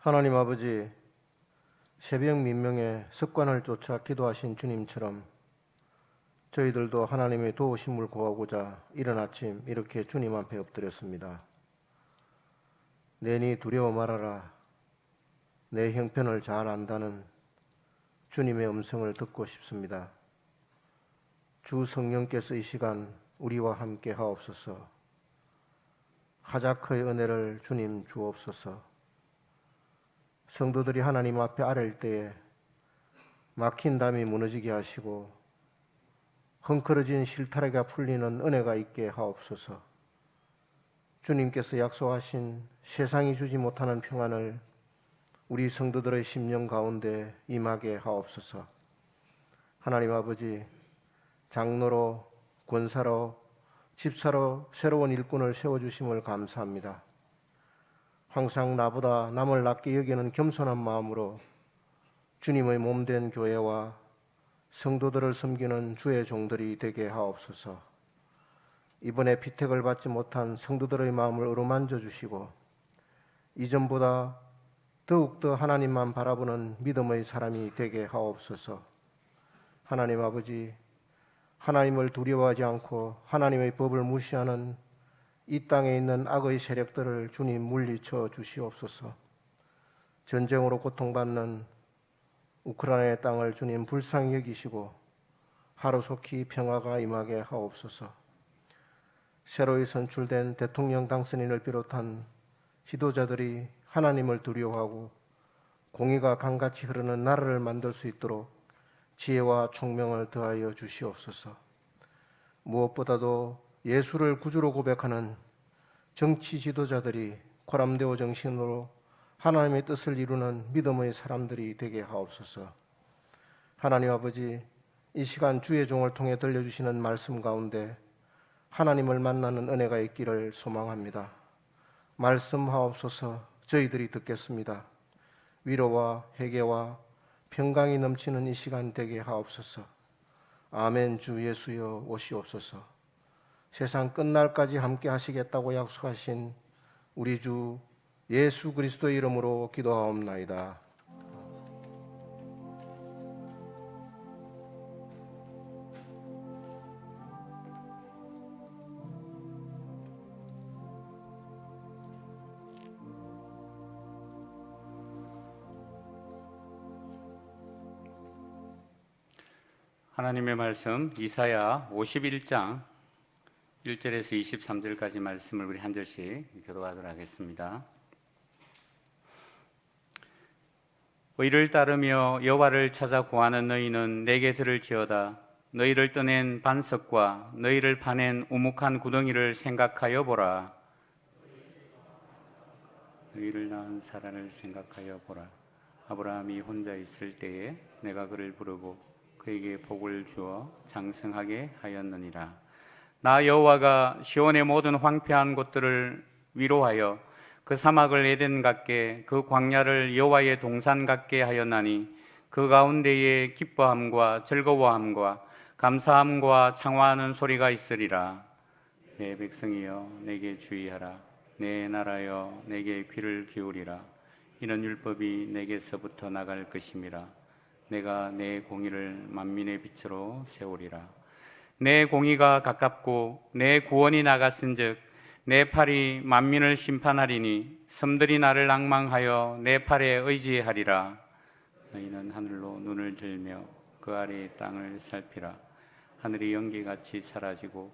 하나님 아버지, 새벽 민명에 습관을 쫓아 기도하신 주님처럼 저희들도 하나님의 도우심을 구하고자 이른 아침 이렇게 주님 앞에 엎드렸습니다. 내니 두려워 말아라. 내 형편을 잘 안다는 주님의 음성을 듣고 싶습니다. 주 성령께서 이 시간 우리와 함께 하옵소서. 하자크의 은혜를 주님 주옵소서. 성도들이 하나님 앞에 아랠 때에 막힌 담이 무너지게 하시고 헝클어진 실타래가 풀리는 은혜가 있게 하옵소서. 주님께서 약속하신 세상이 주지 못하는 평안을 우리 성도들의 심령 가운데 임하게 하옵소서. 하나님 아버지, 장로로, 권사로, 집사로 새로운 일꾼을 세워주심을 감사합니다. 항상 나보다 남을 낮게 여기는 겸손한 마음으로 주님의 몸된 교회와 성도들을 섬기는 주의 종들이 되게 하옵소서. 이번에 피택을 받지 못한 성도들의 마음을 어루만져 주시고 이전보다 더욱더 하나님만 바라보는 믿음의 사람이 되게 하옵소서. 하나님 아버지, 하나님을 두려워하지 않고 하나님의 법을 무시하는 이 땅에 있는 악의 세력들을 주님 물리쳐 주시옵소서. 전쟁으로 고통받는 우크라이나의 땅을 주님 불쌍히 여기시고 하루속히 평화가 임하게 하옵소서. 새로이 선출된 대통령 당선인을 비롯한 지도자들이 하나님을 두려워하고 공의가 강같이 흐르는 나라를 만들 수 있도록 지혜와 총명을 더하여 주시옵소서. 무엇보다도 예수를 구주로 고백하는 정치 지도자들이 코람데오 정신으로 하나님의 뜻을 이루는 믿음의 사람들이 되게 하옵소서. 하나님 아버지, 이 시간 주의 종을 통해 들려주시는 말씀 가운데 하나님을 만나는 은혜가 있기를 소망합니다. 말씀하옵소서. 저희들이 듣겠습니다. 위로와 회개와 평강이 넘치는 이 시간 되게 하옵소서. 아멘. 주 예수여 오시옵소서. 세상 끝날까지 함께 하시겠다고 약속하신 우리 주 예수 그리스도의 이름으로 기도하옵나이다. 하나님의 말씀 이사야 51장 1절에서 23절까지 말씀을 우리 한 절씩 교도하도록 하겠습니다. 의를 따르며 여호와를 찾아 구하는 너희는 내게 들을지어다. 너희를 떠낸 반석과 너희를 파낸 우묵한 구덩이를 생각하여 보라. 너희를 낳은 사라를 생각하여 보라. 아브라함이 혼자 있을 때에 내가 그를 부르고 그에게 복을 주어 장성하게 하였느니라. 나 여호와가 시온의 모든 황폐한 곳들을 위로하여 그 사막을 에덴 같게 그 광야를 여호와의 동산 같게 하였나니 그 가운데에 기뻐함과 즐거워함과 감사함과 창화하는 소리가 있으리라. 내 백성이여 내게 주의하라. 내 나라여 내게 귀를 기울이라. 이런 율법이 내게서부터 나갈 것임이라. 내가 내 공의를 만민의 빛으로 세우리라. 내 공의가 가깝고 내 구원이 나갔은즉 내 팔이 만민을 심판하리니 섬들이 나를 낭망하여 내 팔에 의지하리라. 너희는 하늘로 눈을 들며 그 아래의 땅을 살피라. 하늘이 연기같이 사라지고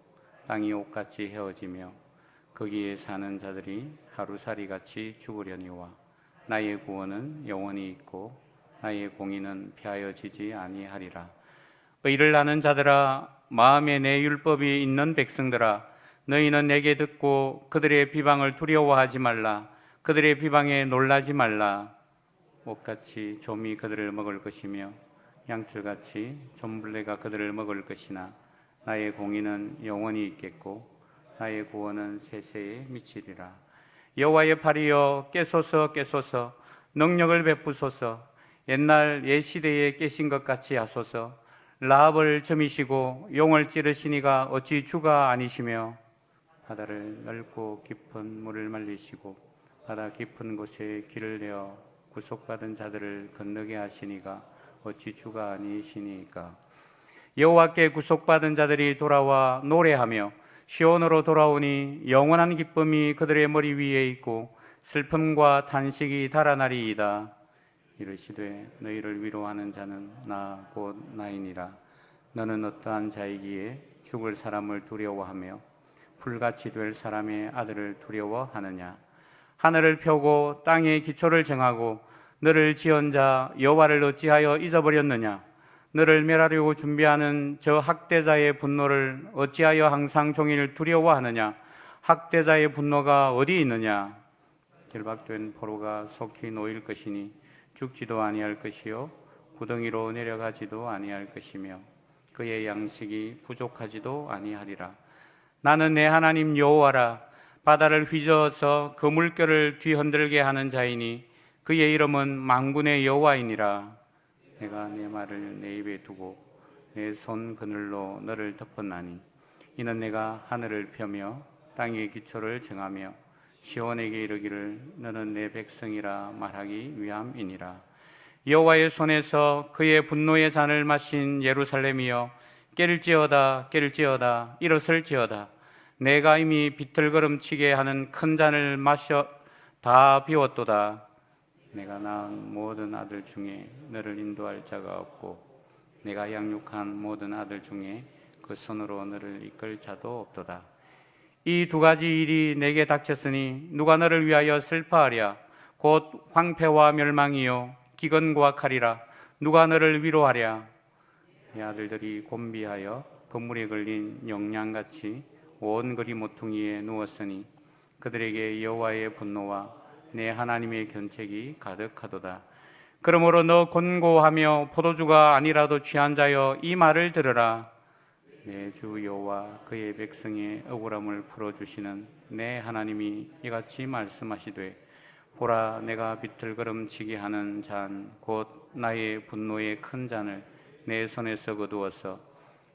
땅이 옷같이 헤어지며 거기에 사는 자들이 하루살이같이 죽으려니와 나의 구원은 영원히 있고 나의 공의는 폐하여지지 아니하리라. 의를 아는 자들아, 마음에 내 율법이 있는 백성들아, 너희는 내게 듣고 그들의 비방을 두려워하지 말라. 그들의 비방에 놀라지 말라. 옷같이 좀이 그들을 먹을 것이며 양털같이 좀벌레가 그들을 먹을 것이나 나의 공의는 영원히 있겠고 나의 구원은 세세에 미치리라. 여호와의 팔이여 깨소서 깨소서. 능력을 베푸소서. 옛날 옛 시대에 깨신 것 같이 하소서. 라합을 점이시고 용을 찌르시니가 어찌 주가 아니시며 바다를 넓고 깊은 물을 말리시고 바다 깊은 곳에 길을 내어 구속받은 자들을 건너게 하시니가 어찌 주가 아니시니까. 여호와께 구속받은 자들이 돌아와 노래하며 시온으로 돌아오니 영원한 기쁨이 그들의 머리 위에 있고 슬픔과 탄식이 달아나리이다. 이르시되 너희를 위로하는 자는 나 곧 나이니라. 너는 어떠한 자이기에 죽을 사람을 두려워하며 불같이 될 사람의 아들을 두려워하느냐. 하늘을 펴고 땅에 기초를 정하고 너를 지은 자 여호와를 어찌하여 잊어버렸느냐. 너를 멸하려고 준비하는 저 학대자의 분노를 어찌하여 항상 종일 두려워하느냐. 학대자의 분노가 어디 있느냐. 결박된 포로가 속히 놓일 것이니 죽지도 아니할 것이요 구덩이로 내려가지도 아니할 것이며 그의 양식이 부족하지도 아니하리라. 나는 내 하나님 여호와라. 바다를 휘저어서 그 물결을 뒤흔들게 하는 자이니 그의 이름은 만군의 여호와이니라. 내가 내 말을 내 입에 두고 내 손 그늘로 너를 덮었나니 이는 내가 하늘을 펴며 땅의 기초를 정하며 시온에게 이르기를 너는 내 백성이라 말하기 위함이니라. 여호와의 손에서 그의 분노의 잔을 마신 예루살렘이여 깰지어다 깰지어다 일어설지어다. 내가 이미 비틀거름치게 하는 큰 잔을 마셔 다 비웠도다. 내가 낳은 모든 아들 중에 너를 인도할 자가 없고 내가 양육한 모든 아들 중에 그 손으로 너를 이끌 자도 없도다. 이 두 가지 일이 내게 닥쳤으니 누가 너를 위하여 슬퍼하랴. 곧 황폐와 멸망이요 기근과 칼이라. 누가 너를 위로하랴. 내 아들들이 곤비하여 건물에 걸린 영양같이 온 거리 모퉁이에 누웠으니 그들에게 여호와의 분노와 내 하나님의 견책이 가득하도다. 그러므로 너 곤고하며 포도주가 아니라도 취한 자여 이 말을 들으라. 내 주 여호와 그의 백성의 억울함을 풀어주시는 내 하나님이 이같이 말씀하시되 보라 내가 비틀거름치게 하는 잔 곧 나의 분노의 큰 잔을 내 손에서 거두어서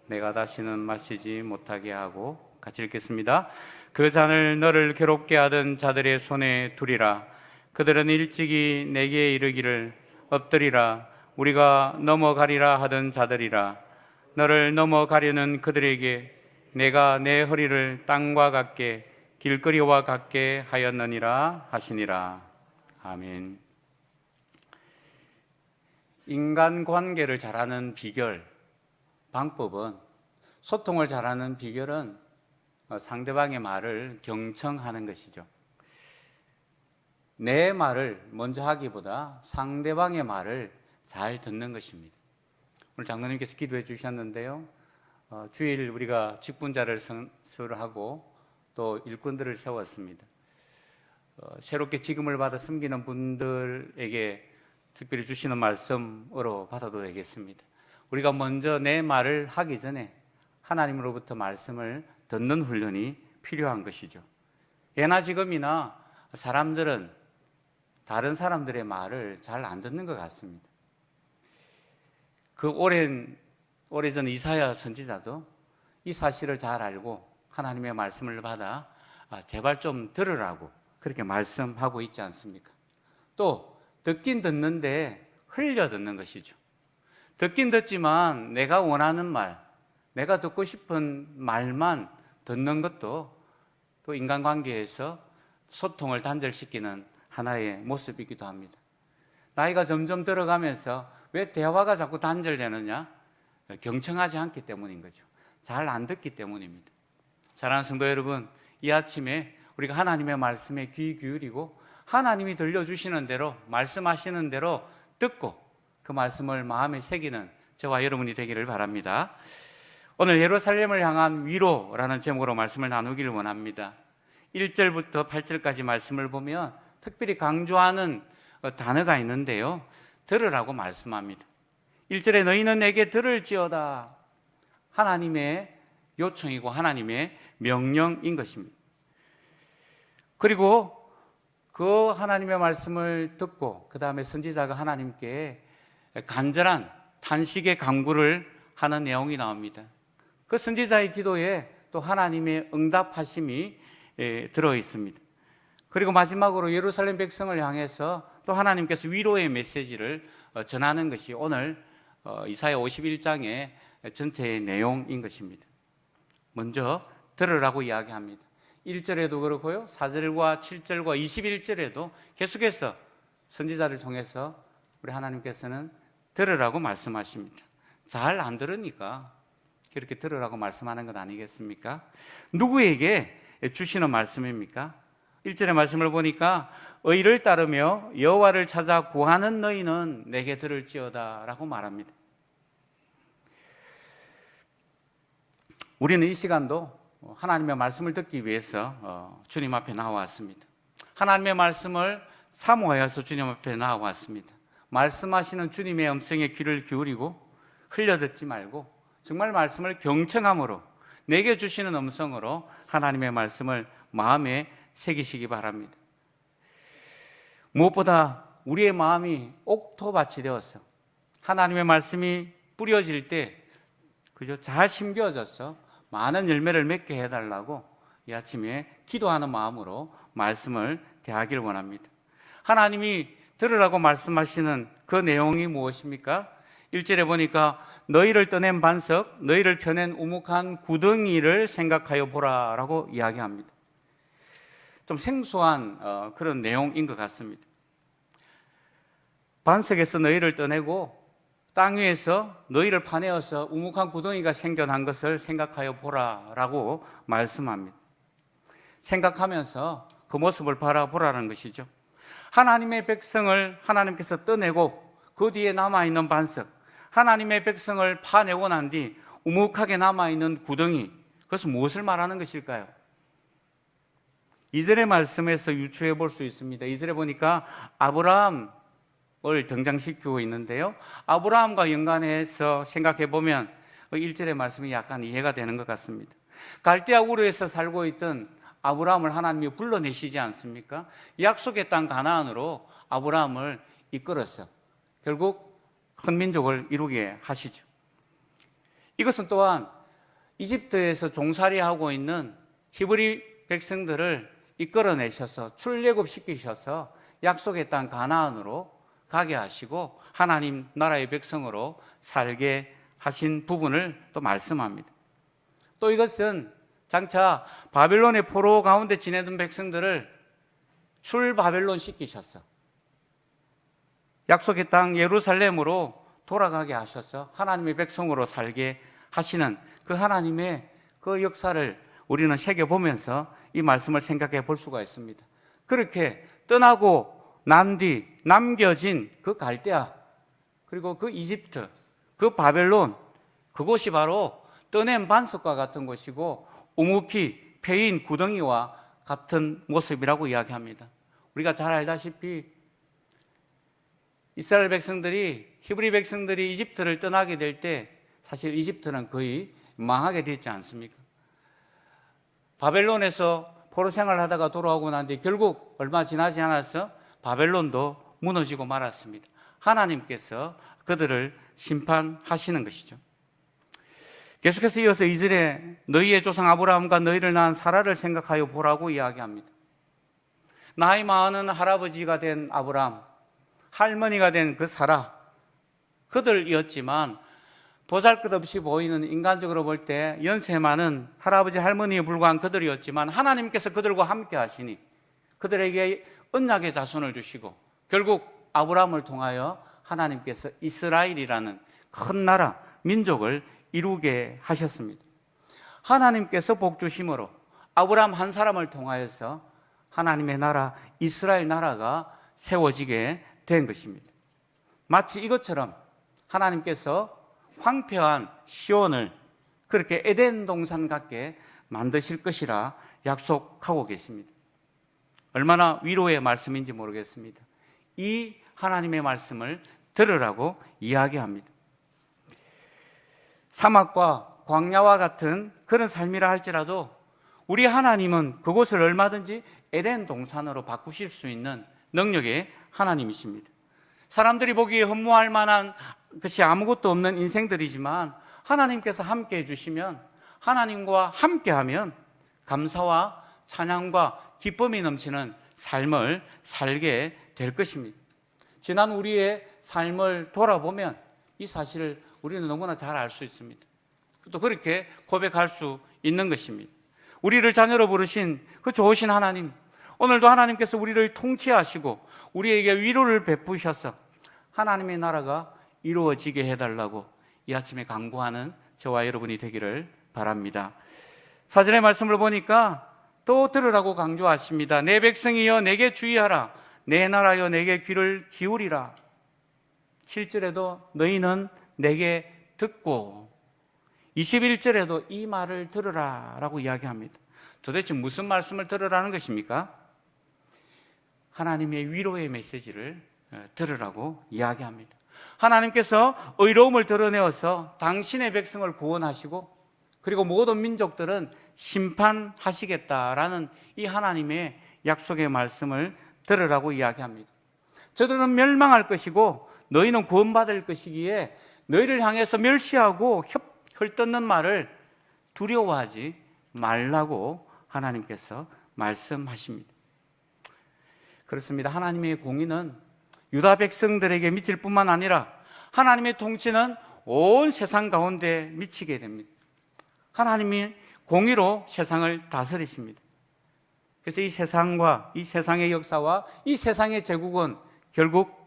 내가 다시는 마시지 못하게 하고 같이 읽겠습니다. 그 잔을 너를 괴롭게 하던 자들의 손에 두리라. 그들은 일찍이 내게 이르기를 엎드리라. 우리가 넘어가리라 하던 자들이라. 너를 넘어가려는 그들에게 내가 내 허리를 땅과 같게 길거리와 같게 하였느니라 하시니라. 아멘. 인간관계를 잘하는 비결, 방법은 소통을 잘하는 비결은 상대방의 말을 경청하는 것이죠. 내 말을 먼저 하기보다 상대방의 말을 잘 듣는 것입니다. 오늘 장로님께서 기도해 주셨는데요. 주일 우리가 직분자를 선출하고 또 일꾼들을 세웠습니다. 새롭게 직임을 받아 섬기는 분들에게 특별히 주시는 말씀으로 받아도 되겠습니다. 우리가 먼저 내 말을 하기 전에 하나님으로부터 말씀을 듣는 훈련이 필요한 것이죠. 예나 지금이나 사람들은 다른 사람들의 말을 잘 안 듣는 것 같습니다. 그 오래전 이사야 선지자도 이 사실을 잘 알고 하나님의 말씀을 받아 제발 좀 들으라고 그렇게 말씀하고 있지 않습니까? 또 듣긴 듣는데 흘려 듣는 것이죠. 듣긴 듣지만 내가 원하는 말, 내가 듣고 싶은 말만 듣는 것도 또 인간관계에서 소통을 단절시키는 하나의 모습이기도 합니다. 나이가 점점 들어가면서 왜 대화가 자꾸 단절되느냐? 경청하지 않기 때문인 거죠. 잘 안 듣기 때문입니다. 사랑하는 성도 여러분, 이 아침에 우리가 하나님의 말씀에 귀 기울이고 하나님이 들려주시는 대로 말씀하시는 대로 듣고 그 말씀을 마음에 새기는 저와 여러분이 되기를 바랍니다. 오늘 예루살렘을 향한 위로라는 제목으로 말씀을 나누기를 원합니다. 1절부터 8절까지 말씀을 보면 특별히 강조하는 단어가 있는데요. 들으라고 말씀합니다. 1절에 너희는 내게 들을지어다. 하나님의 요청이고 하나님의 명령인 것입니다. 그리고 그 하나님의 말씀을 듣고 그 다음에 선지자가 하나님께 간절한 탄식의 간구를 하는 내용이 나옵니다. 그 선지자의 기도에 또 하나님의 응답하심이 들어 있습니다. 그리고 마지막으로 예루살렘 백성을 향해서 또 하나님께서 위로의 메시지를 전하는 것이 오늘 이사야 51장의 전체의 내용인 것입니다. 먼저 들으라고 이야기합니다. 1절에도 그렇고요, 4절과 7절과 21절에도 계속해서 선지자를 통해서 우리 하나님께서는 들으라고 말씀하십니다. 잘 안 들으니까 그렇게 들으라고 말씀하는 것 아니겠습니까? 누구에게 주시는 말씀입니까? 1절의 말씀을 보니까 의를 따르며 여호와를 찾아 구하는 너희는 내게 들을지어다 라고 말합니다. 우리는 이 시간도 하나님의 말씀을 듣기 위해서 주님 앞에 나와왔습니다. 하나님의 말씀을 사모하여서 주님 앞에 나와왔습니다. 말씀하시는 주님의 음성에 귀를 기울이고 흘려듣지 말고 정말 말씀을 경청함으로 내게 주시는 음성으로 하나님의 말씀을 마음에 새기시기 바랍니다. 무엇보다 우리의 마음이 옥토밭이 되어서 하나님의 말씀이 뿌려질 때 그저 잘 심겨져서 많은 열매를 맺게 해달라고 이 아침에 기도하는 마음으로 말씀을 대하기를 원합니다. 하나님이 들으라고 말씀하시는 그 내용이 무엇입니까? 1절에 보니까 너희를 떠낸 반석, 너희를 펴낸 우묵한 구덩이를 생각하여 보라 라고 이야기합니다. 좀 생소한 그런 내용인 것 같습니다. 반석에서 너희를 떠내고 땅 위에서 너희를 파내어서 우묵한 구덩이가 생겨난 것을 생각하여 보라 라고 말씀합니다. 생각하면서 그 모습을 바라보라는 것이죠. 하나님의 백성을 하나님께서 떠내고 그 뒤에 남아있는 반석, 하나님의 백성을 파내고 난 뒤 우묵하게 남아있는 구덩이, 그것은 무엇을 말하는 것일까요? 2절의 말씀에서 유추해 볼 수 있습니다. 2절에 보니까 아브라함을 등장시키고 있는데요, 아브라함과 연관해서 생각해 보면 1절의 말씀이 약간 이해가 되는 것 같습니다. 갈대아 우르에서 살고 있던 아브라함을 하나님이 불러내시지 않습니까? 약속의 땅 가나안으로 아브라함을 이끌어서 결국 큰 민족을 이루게 하시죠. 이것은 또한 이집트에서 종살이하고 있는 히브리 백성들을 이끌어내셔서 출애굽시키셔서 약속의 땅 가나안으로 가게 하시고 하나님 나라의 백성으로 살게 하신 부분을 또 말씀합니다. 또 이것은 장차 바벨론의 포로 가운데 지내던 백성들을 출바벨론 시키셔서 약속의 땅 예루살렘으로 돌아가게 하셔서 하나님의 백성으로 살게 하시는 그 하나님의 그 역사를 우리는 새겨보면서 이 말씀을 생각해 볼 수가 있습니다. 그렇게 떠나고 난 뒤 남겨진 그 갈대아, 그리고 그 이집트, 그 바벨론, 그곳이 바로 떠낸 반석과 같은 곳이고 우묵히 패인 구덩이와 같은 모습이라고 이야기합니다. 우리가 잘 알다시피 이스라엘 백성들이, 히브리 백성들이 이집트를 떠나게 될 때 사실 이집트는 거의 망하게 됐지 않습니까? 바벨론에서 포로 생활을 하다가 돌아오고 난 뒤 결국 얼마 지나지 않아서 바벨론도 무너지고 말았습니다. 하나님께서 그들을 심판하시는 것이죠. 계속해서 이어서 2절에 너희의 조상 아브라함과 너희를 낳은 사라를 생각하여 보라고 이야기합니다. 나이 많은 할아버지가 된 아브라함, 할머니가 된 그 사라, 그들이었지만 보잘것없이 보이는, 인간적으로 볼 때 연세 많은 할아버지 할머니에 불과한 그들이었지만 하나님께서 그들과 함께 하시니 그들에게 언약의 자손을 주시고 결국 아브라함을 통하여 하나님께서 이스라엘이라는 큰 나라, 민족을 이루게 하셨습니다. 하나님께서 복 주심으로 아브라함 한 사람을 통하여서 하나님의 나라, 이스라엘 나라가 세워지게 된 것입니다. 마치 이것처럼 하나님께서 황폐한 시온을 그렇게 에덴 동산 같게 만드실 것이라 약속하고 계십니다. 얼마나 위로의 말씀인지 모르겠습니다. 이 하나님의 말씀을 들으라고 이야기합니다. 사막과 광야와 같은 그런 삶이라 할지라도 우리 하나님은 그곳을 얼마든지 에덴 동산으로 바꾸실 수 있는 능력의 하나님이십니다. 사람들이 보기에 흠모할 만한 것이 아무것도 없는 인생들이지만 하나님께서 함께 해주시면, 하나님과 함께하면 감사와 찬양과 기쁨이 넘치는 삶을 살게 될 것입니다. 지난 우리의 삶을 돌아보면 이 사실을 우리는 너무나 잘 알 수 있습니다. 또 그렇게 고백할 수 있는 것입니다. 우리를 자녀로 부르신 그 좋으신 하나님, 오늘도 하나님께서 우리를 통치하시고 우리에게 위로를 베푸셔서 하나님의 나라가 이루어지게 해달라고 이 아침에 간구하는 저와 여러분이 되기를 바랍니다. 사전의 말씀을 보니까 또 들으라고 강조하십니다. 내 백성이여 내게 주의하라. 내 나라여 내게 귀를 기울이라. 7절에도 너희는 내게 듣고 21절에도 이 말을 들으라 라고 이야기합니다. 도대체 무슨 말씀을 들으라는 것입니까? 하나님의 위로의 메시지를 들으라고 이야기합니다. 하나님께서 의로움을 드러내어서 당신의 백성을 구원하시고 그리고 모든 민족들은 심판하시겠다라는 이 하나님의 약속의 말씀을 들으라고 이야기합니다. 저들은 멸망할 것이고 너희는 구원받을 것이기에 너희를 향해서 멸시하고 헐뜯는 말을 두려워하지 말라고 하나님께서 말씀하십니다. 그렇습니다. 하나님의 공의는 유다 백성들에게 미칠 뿐만 아니라 하나님의 통치는 온 세상 가운데 미치게 됩니다. 하나님이 공의로 세상을 다스리십니다. 그래서 이 세상과 이 세상의 역사와 이 세상의 제국은 결국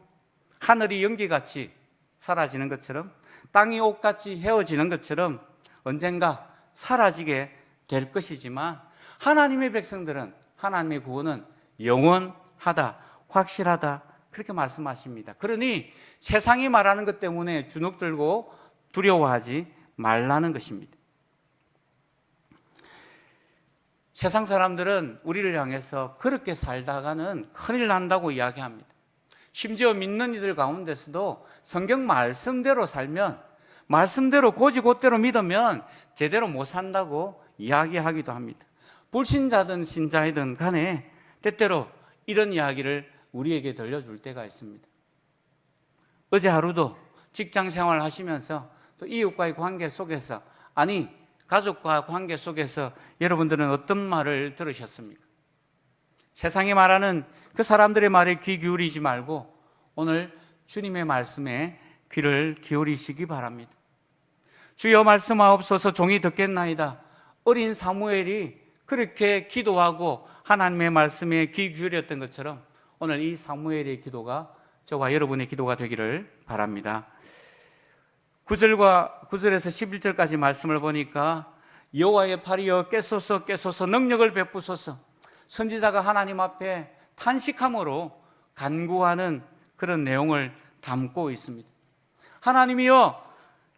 하늘이 연기같이 사라지는 것처럼 땅이 옷같이 헤어지는 것처럼 언젠가 사라지게 될 것이지만 하나님의 백성들은 하나님의 구원은 영원하다, 확실하다 그렇게 말씀하십니다. 그러니 세상이 말하는 것 때문에 주눅들고 두려워하지 말라는 것입니다. 세상 사람들은 우리를 향해서 그렇게 살다가는 큰일 난다고 이야기합니다. 심지어 믿는 이들 가운데서도 성경 말씀대로 살면, 말씀대로 고지곧대로 믿으면 제대로 못 산다고 이야기하기도 합니다. 불신자든 신자이든 간에 때때로 이런 이야기를 우리에게 들려줄 때가 있습니다. 어제 하루도 직장 생활 하시면서 또 이웃과의 관계 속에서, 아니 가족과 관계 속에서 여러분들은 어떤 말을 들으셨습니까? 세상이 말하는 그 사람들의 말에 귀 기울이지 말고 오늘 주님의 말씀에 귀를 기울이시기 바랍니다. 주여 말씀하옵소서, 종이 듣겠나이다. 어린 사무엘이 그렇게 기도하고 하나님의 말씀에 귀 기울였던 것처럼 오늘 이 사무엘의 기도가 저와 여러분의 기도가 되기를 바랍니다. 9절에서 11절까지 말씀을 보니까 여호와의 팔이여 깨소서 깨소서 능력을 베푸소서, 선지자가 하나님 앞에 탄식함으로 간구하는 그런 내용을 담고 있습니다. 하나님이여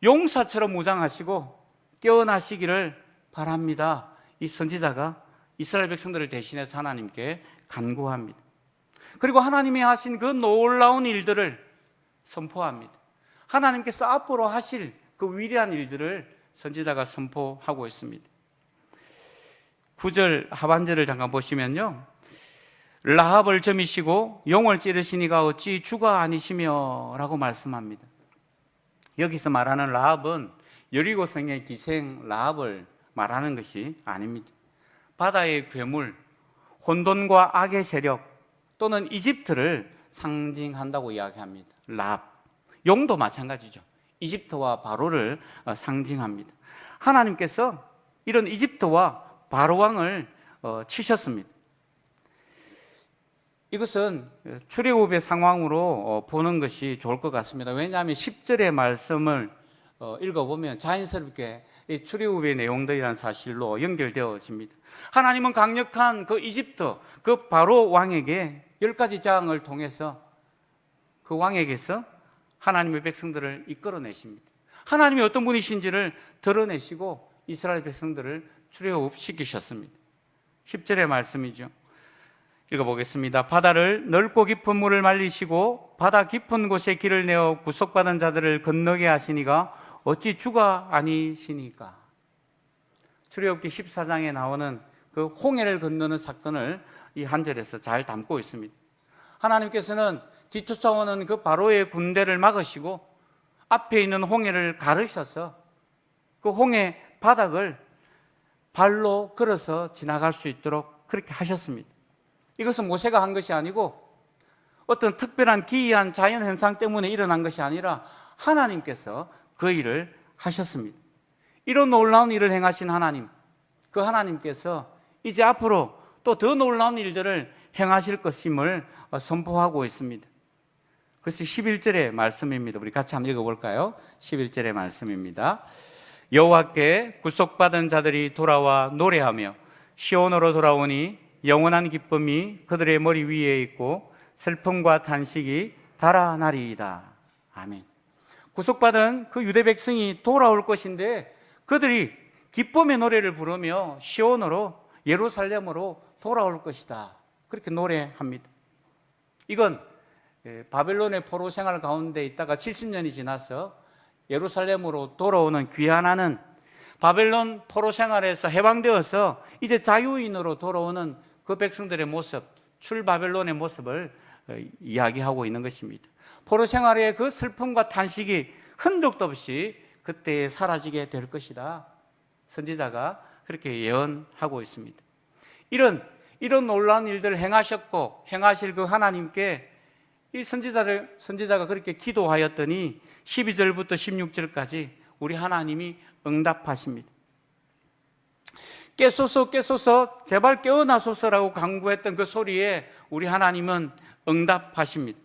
용사처럼 무장하시고 깨어나시기를 바랍니다. 이 선지자가 이스라엘 백성들을 대신해서 하나님께 간구합니다. 그리고 하나님이 하신 그 놀라운 일들을 선포합니다. 하나님께서 앞으로 하실 그 위대한 일들을 선지자가 선포하고 있습니다. 9절 하반절을 잠깐 보시면요, 라합을 점이시고 용을 찌르시니가 어찌 주가 아니시며 라고 말씀합니다. 여기서 말하는 라합은 여리고성의 기생 라합을 말하는 것이 아닙니다. 바다의 괴물, 혼돈과 악의 세력 또는 이집트를 상징한다고 이야기합니다. 라합, 용도 마찬가지죠. 이집트와 바로를 상징합니다. 하나님께서 이런 이집트와 바로 왕을 치셨습니다. 이것은 출애굽의 상황으로 보는 것이 좋을 것 같습니다. 왜냐하면 10절의 말씀을 읽어보면 자연스럽게 이 출애굽의 내용들이라는 사실로 연결되어집니다. 하나님은 강력한 그 이집트, 그 바로 왕에게 10가지 재앙을 통해서 그 왕에게서 하나님의 백성들을 이끌어내십니다. 하나님이 어떤 분이신지를 드러내시고 이스라엘 백성들을 출애굽시키셨습니다. 10절의 말씀이죠. 읽어보겠습니다. 바다를 넓고 깊은 물을 말리시고 바다 깊은 곳에 길을 내어 구속받은 자들을 건너게 하시니가 어찌 주가 아니시니까. 출애굽기 14장에 나오는 그 홍해를 건너는 사건을 이 한 절에서 잘 담고 있습니다. 하나님께서는 뒤쫓아오는 그 바로의 군대를 막으시고 앞에 있는 홍해를 가르셔서 그 홍해 바닥을 발로 걸어서 지나갈 수 있도록 그렇게 하셨습니다. 이것은 모세가 한 것이 아니고 어떤 특별한 기이한 자연 현상 때문에 일어난 것이 아니라 하나님께서 그 일을 하셨습니다. 이런 놀라운 일을 행하신 하나님, 그 하나님께서 이제 앞으로 또 더 놀라운 일들을 행하실 것임을 선포하고 있습니다. 그것이 11절의 말씀입니다. 우리 같이 한번 읽어볼까요? 11절의 말씀입니다. 여호와께 구속받은 자들이 돌아와 노래하며 시온으로 돌아오니 영원한 기쁨이 그들의 머리 위에 있고 슬픔과 탄식이 달아나리이다. 아멘. 구속받은 그 유대 백성이 돌아올 것인데 그들이 기쁨의 노래를 부르며 시온으로 예루살렘으로 돌아올 것이다. 그렇게 노래합니다. 이건 바벨론의 포로 생활 가운데 있다가 70년이 지나서 예루살렘으로 돌아오는 귀환하는 바벨론 포로 생활에서 해방되어서 이제 자유인으로 돌아오는 그 백성들의 모습, 출바벨론의 모습을 이야기하고 있는 것입니다. 포로 생활의 그 슬픔과 탄식이 흔적도 없이 그때 사라지게 될 것이다. 선지자가 그렇게 예언하고 있습니다. 이런 놀라운 일들을 행하셨고 행하실 그 하나님께 이 선지자가 그렇게 기도하였더니 12절부터 16절까지 우리 하나님이 응답하십니다. 깨소서 깨소서 제발 깨어나소서라고 간구했던 그 소리에 우리 하나님은 응답하십니다.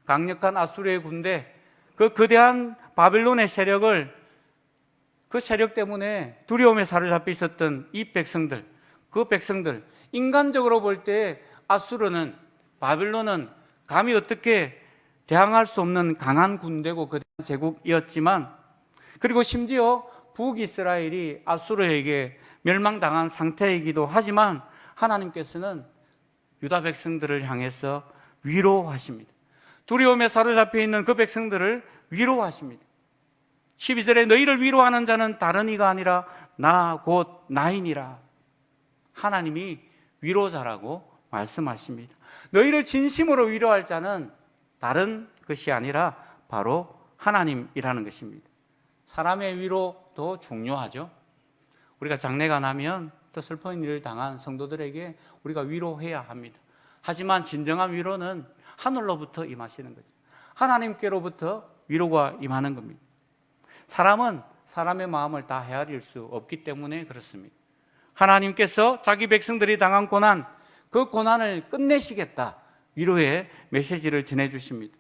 강력한 아수르의 군대, 그 거대한 바벨론의 세력을, 그 세력 때문에 두려움에 사로잡혀 있었던 이 백성들, 그 백성들, 인간적으로 볼 때 아수르는, 바벨론은 감히 어떻게 대항할 수 없는 강한 군대고 거대한 제국이었지만, 그리고 심지어 북이스라엘이 아수르에게 멸망당한 상태이기도 하지만 하나님께서는 유다 백성들을 향해서 위로하십니다. 두려움에 사로잡혀 있는 그 백성들을 위로하십니다. 12절에 너희를 위로하는 자는 다른 이가 아니라 나 곧 나이니라. 하나님이 위로자라고 말씀하십니다. 너희를 진심으로 위로할 자는 다른 것이 아니라 바로 하나님이라는 것입니다. 사람의 위로도 중요하죠. 우리가 장례가 나면 또 슬픈 일을 당한 성도들에게 우리가 위로해야 합니다. 하지만 진정한 위로는 하늘로부터 임하시는 거죠. 하나님께로부터 위로가 임하는 겁니다. 사람은 사람의 마음을 다 헤아릴 수 없기 때문에 그렇습니다. 하나님께서 자기 백성들이 당한 고난, 그 고난을 끝내시겠다, 위로의 메시지를 전해주십니다.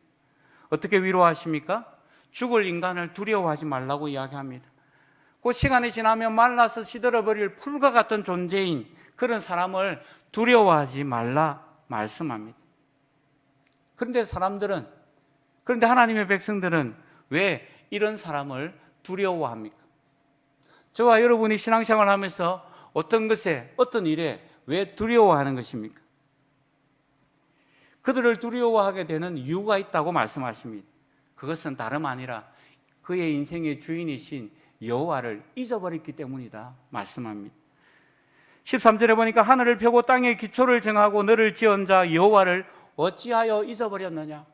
어떻게 위로하십니까? 죽을 인간을 두려워하지 말라고 이야기합니다. 그 시간이 지나면 말라서 시들어버릴 풀과 같은 존재인 그런 사람을 두려워하지 말라 말씀합니다. 그런데 하나님의 백성들은 왜 이런 사람을 두려워합니까? 저와 여러분이 신앙생활을 하면서 어떤 것에, 어떤 일에 왜 두려워하는 것입니까? 그들을 두려워하게 되는 이유가 있다고 말씀하십니다. 그것은 다름 아니라 그의 인생의 주인이신 여호와를 잊어버렸기 때문이다 말씀합니다. 13절에 보니까 하늘을 펴고 땅에 기초를 정하고 너를 지은 자 여호와를 어찌하여 잊어버렸느냐.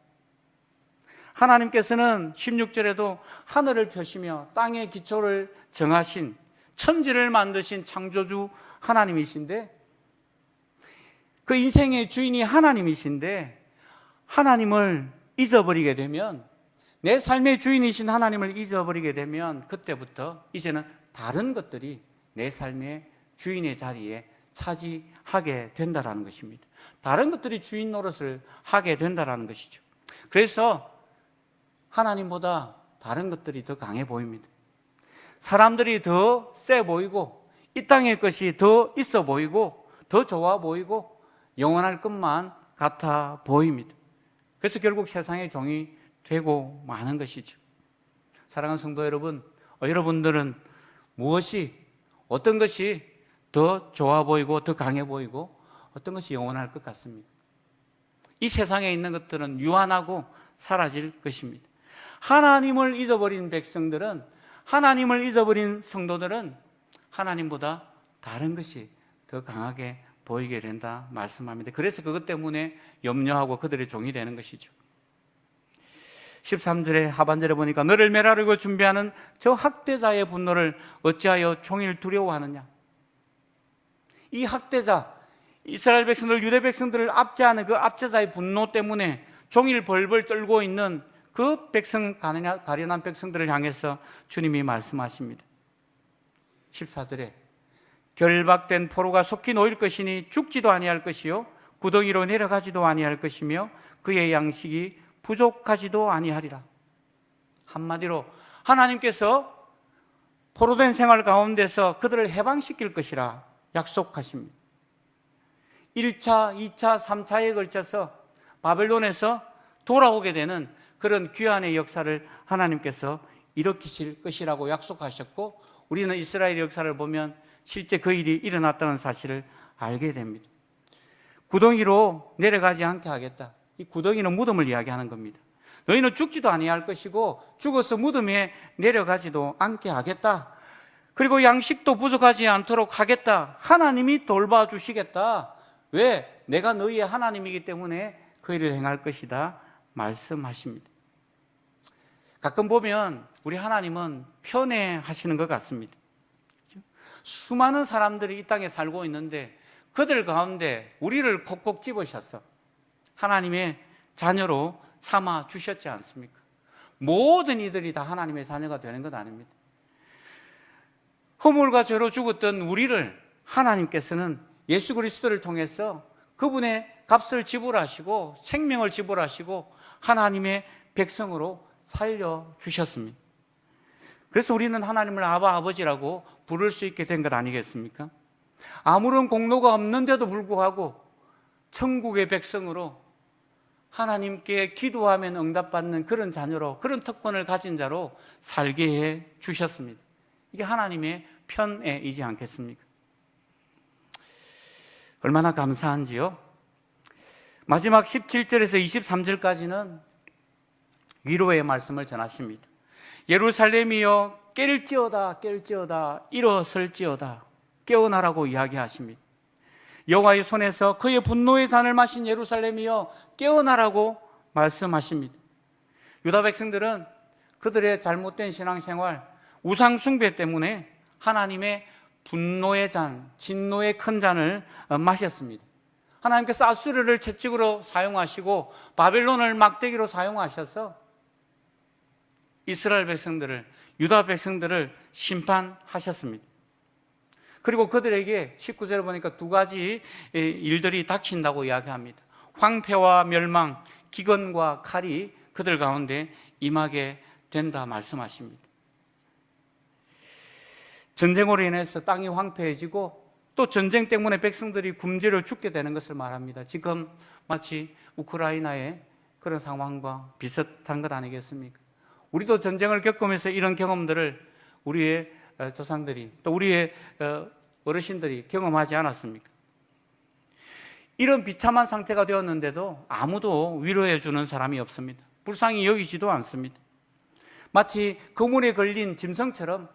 하나님께서는 16절에도 하늘을 펴시며 땅에 기초를 정하신, 천지를 만드신 창조주 하나님이신데, 그 인생의 주인이 하나님이신데 하나님을 잊어버리게 되면, 내 삶의 주인이신 하나님을 잊어버리게 되면 그때부터 이제는 다른 것들이 내 삶의 주인의 자리에 차지하게 된다는 것입니다. 다른 것들이 주인 노릇을 하게 된다는 것이죠. 그래서 하나님보다 다른 것들이 더 강해 보입니다. 사람들이 더 세 보이고, 이 땅의 것이 더 있어 보이고, 더 좋아 보이고, 영원할 것만 같아 보입니다. 그래서 결국 세상의 종이 되고 마는 것이죠. 사랑하는 성도 여러분, 여러분들은 무엇이, 어떤 것이 더 좋아 보이고 더 강해 보이고 어떤 것이 영원할 것 같습니까? 이 세상에 있는 것들은 유한하고 사라질 것입니다. 하나님을 잊어버린 백성들은, 하나님을 잊어버린 성도들은 하나님보다 다른 것이 더 강하게 보이게 된다 말씀합니다. 그래서 그것 때문에 염려하고 그들의 종이 되는 것이죠. 13절에 하반절에 보니까 너를 멸하려고 준비하는 저 학대자의 분노를 어찌하여 종일 두려워하느냐. 이 학대자, 이스라엘 백성들, 유대 백성들을 압제하는 그 압제자의 분노 때문에 종일 벌벌 떨고 있는 그 백성, 가련한 백성들을 향해서 주님이 말씀하십니다. 14절에 결박된 포로가 속히 놓일 것이니 죽지도 아니할 것이요 구덩이로 내려가지도 아니할 것이며 그의 양식이 부족하지도 아니하리라. 한마디로 하나님께서 포로된 생활 가운데서 그들을 해방시킬 것이라 약속하십니다. 1차, 2차, 3차에 걸쳐서 바벨론에서 돌아오게 되는 그런 귀환의 역사를 하나님께서 일으키실 것이라고 약속하셨고, 우리는 이스라엘 역사를 보면 실제 그 일이 일어났다는 사실을 알게 됩니다. 구덩이로 내려가지 않게 하겠다. 이 구덩이는 무덤을 이야기하는 겁니다. 너희는 죽지도 아니할 것이고 죽어서 무덤에 내려가지도 않게 하겠다. 그리고 양식도 부족하지 않도록 하겠다. 하나님이 돌봐주시겠다. 왜? 내가 너희의 하나님이기 때문에 그 일을 행할 것이다 말씀하십니다. 가끔 보면 우리 하나님은 편애하시는 것 같습니다. 수많은 사람들이 이 땅에 살고 있는데 그들 가운데 우리를 콕콕 집으셔서 하나님의 자녀로 삼아 주셨지 않습니까? 모든 이들이 다 하나님의 자녀가 되는 것 아닙니다. 허물과 죄로 죽었던 우리를 하나님께서는 예수 그리스도를 통해서 그분의 값을 지불하시고 생명을 지불하시고 하나님의 백성으로 살려주셨습니다. 그래서 우리는 하나님을 아바 아버지라고 부를 수 있게 된 것 아니겠습니까? 아무런 공로가 없는데도 불구하고 천국의 백성으로 하나님께 기도하면 응답받는 그런 자녀로, 그런 특권을 가진 자로 살게 해 주셨습니다. 이게 하나님의 편애이지 않겠습니까? 얼마나 감사한지요. 마지막 17절에서 23절까지는 위로의 말씀을 전하십니다. 예루살렘이여 깰지어다 깰지어다 일어설지어다 깨어나라고 이야기하십니다. 여호와의 손에서 그의 분노의 잔을 마신 예루살렘이여 깨어나라고 말씀하십니다. 유다 백성들은 그들의 잘못된 신앙생활, 우상 숭배 때문에 하나님의 분노의 잔, 진노의 큰 잔을 마셨습니다. 하나님께서 아수르를 채찍으로 사용하시고 바벨론을 막대기로 사용하셔서 이스라엘 백성들을, 유다 백성들을 심판하셨습니다. 그리고 그들에게 19절에 보니까 두 가지 일들이 닥친다고 이야기합니다. 황폐와 멸망, 기근과 칼이 그들 가운데 임하게 된다 말씀하십니다. 전쟁으로 인해서 땅이 황폐해지고 또 전쟁 때문에 백성들이 굶주려 죽게 되는 것을 말합니다. 지금 마치 우크라이나의 그런 상황과 비슷한 것 아니겠습니까? 우리도 전쟁을 겪으면서 이런 경험들을 우리의 조상들이 또 우리의 어르신들이 경험하지 않았습니까? 이런 비참한 상태가 되었는데도 아무도 위로해 주는 사람이 없습니다. 불쌍히 여기지도 않습니다. 마치 그물에 걸린 짐승처럼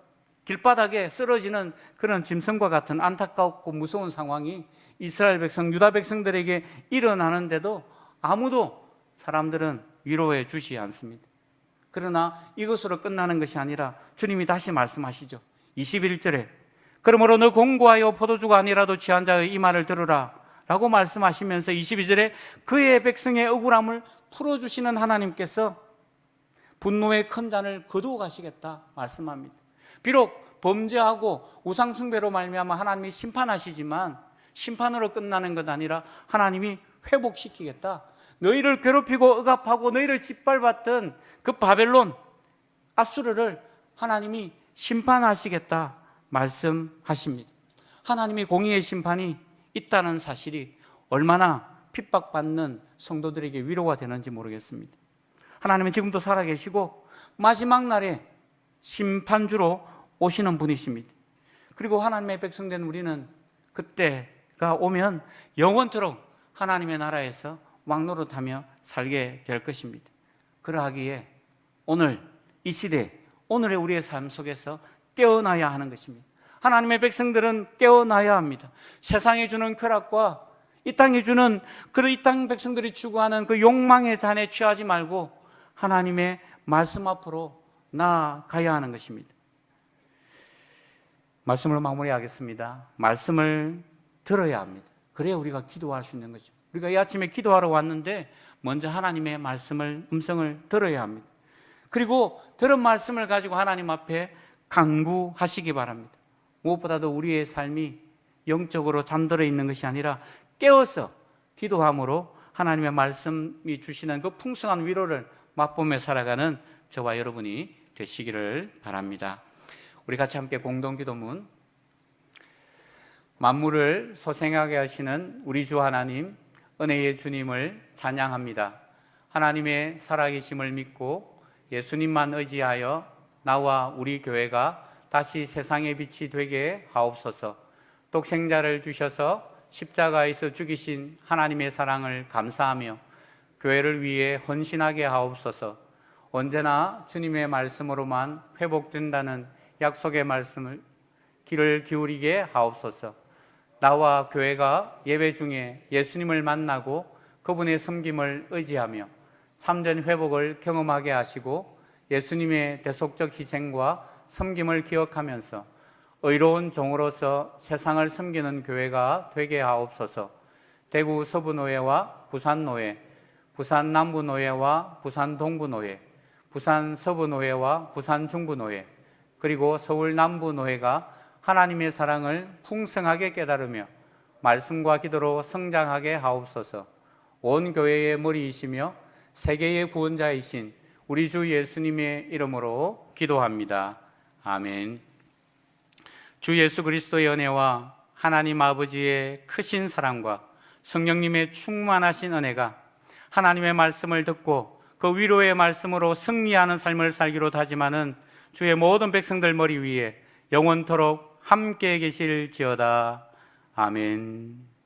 길바닥에 쓰러지는 그런 짐승과 같은 안타깝고 무서운 상황이 이스라엘 백성, 유다 백성들에게 일어나는데도 아무도 사람들은 위로해 주지 않습니다. 그러나 이것으로 끝나는 것이 아니라 주님이 다시 말씀하시죠. 21절에 그러므로 너 공고하여 포도주가 아니라도 취한 자의 이 말을 들으라 라고 말씀하시면서 22절에 그의 백성의 억울함을 풀어주시는 하나님께서 분노의 큰 잔을 거두어 가시겠다 말씀합니다. 비록 범죄하고 우상숭배로 말미암아 하나님이 심판하시지만 심판으로 끝나는 것 아니라 하나님이 회복시키겠다. 너희를 괴롭히고 억압하고 너희를 짓밟았던 그 바벨론, 아수르를 하나님이 심판하시겠다 말씀하십니다. 하나님의 공의의 심판이 있다는 사실이 얼마나 핍박받는 성도들에게 위로가 되는지 모르겠습니다. 하나님은 지금도 살아계시고 마지막 날에 심판주로 오시는 분이십니다. 그리고 하나님의 백성된 우리는 그때가 오면 영원토록 하나님의 나라에서 왕노릇하며 살게 될 것입니다. 그러하기에 오늘 이 시대, 오늘의 우리의 삶 속에서 깨어나야 하는 것입니다. 하나님의 백성들은 깨어나야 합니다. 세상이 주는 쾌락과 이 땅이 주는 그런 이 땅 백성들이 추구하는 그 욕망의 잔에 취하지 말고 하나님의 말씀 앞으로 나아가야 하는 것입니다. 말씀으로 마무리하겠습니다. 말씀을 들어야 합니다. 그래야 우리가 기도할 수 있는 거죠. 우리가 이 아침에 기도하러 왔는데 먼저 하나님의 음성을 들어야 합니다. 그리고 들은 말씀을 가지고 하나님 앞에 간구하시기 바랍니다. 무엇보다도 우리의 삶이 영적으로 잠들어 있는 것이 아니라 깨어서 기도함으로 하나님의 말씀이 주시는 그 풍성한 위로를 맛보며 살아가는 저와 여러분이 되시기를 바랍니다. 우리 같이 함께 공동기도문. 만물을 소생하게 하시는 우리 주 하나님, 은혜의 주님을 찬양합니다. 하나님의 살아계심을 믿고 예수님만 의지하여 나와 우리 교회가 다시 세상의 빛이 되게 하옵소서. 독생자를 주셔서 십자가에서 죽이신 하나님의 사랑을 감사하며 교회를 위해 헌신하게 하옵소서. 언제나 주님의 말씀으로만 회복된다는 약속의 말씀을 귀를 기울이게 하옵소서. 나와 교회가 예배 중에 예수님을 만나고 그분의 섬김을 의지하며 참된 회복을 경험하게 하시고 예수님의 대속적 희생과 섬김을 기억하면서 의로운 종으로서 세상을 섬기는 교회가 되게 하옵소서. 대구 서부노회와 부산노회, 부산 남부노회와 부산 동부노회, 부산 서부노회와 부산 중부노회, 그리고 서울 남부노회가 하나님의 사랑을 풍성하게 깨달으며 말씀과 기도로 성장하게 하옵소서. 온 교회의 머리이시며 세계의 구원자이신 우리 주 예수님의 이름으로 기도합니다. 아멘. 주 예수 그리스도의 은혜와 하나님 아버지의 크신 사랑과 성령님의 충만하신 은혜가 하나님의 말씀을 듣고 그 위로의 말씀으로 승리하는 삶을 살기로 다짐하는 주의 모든 백성들 머리 위에 영원토록 함께 계실지어다. 아멘.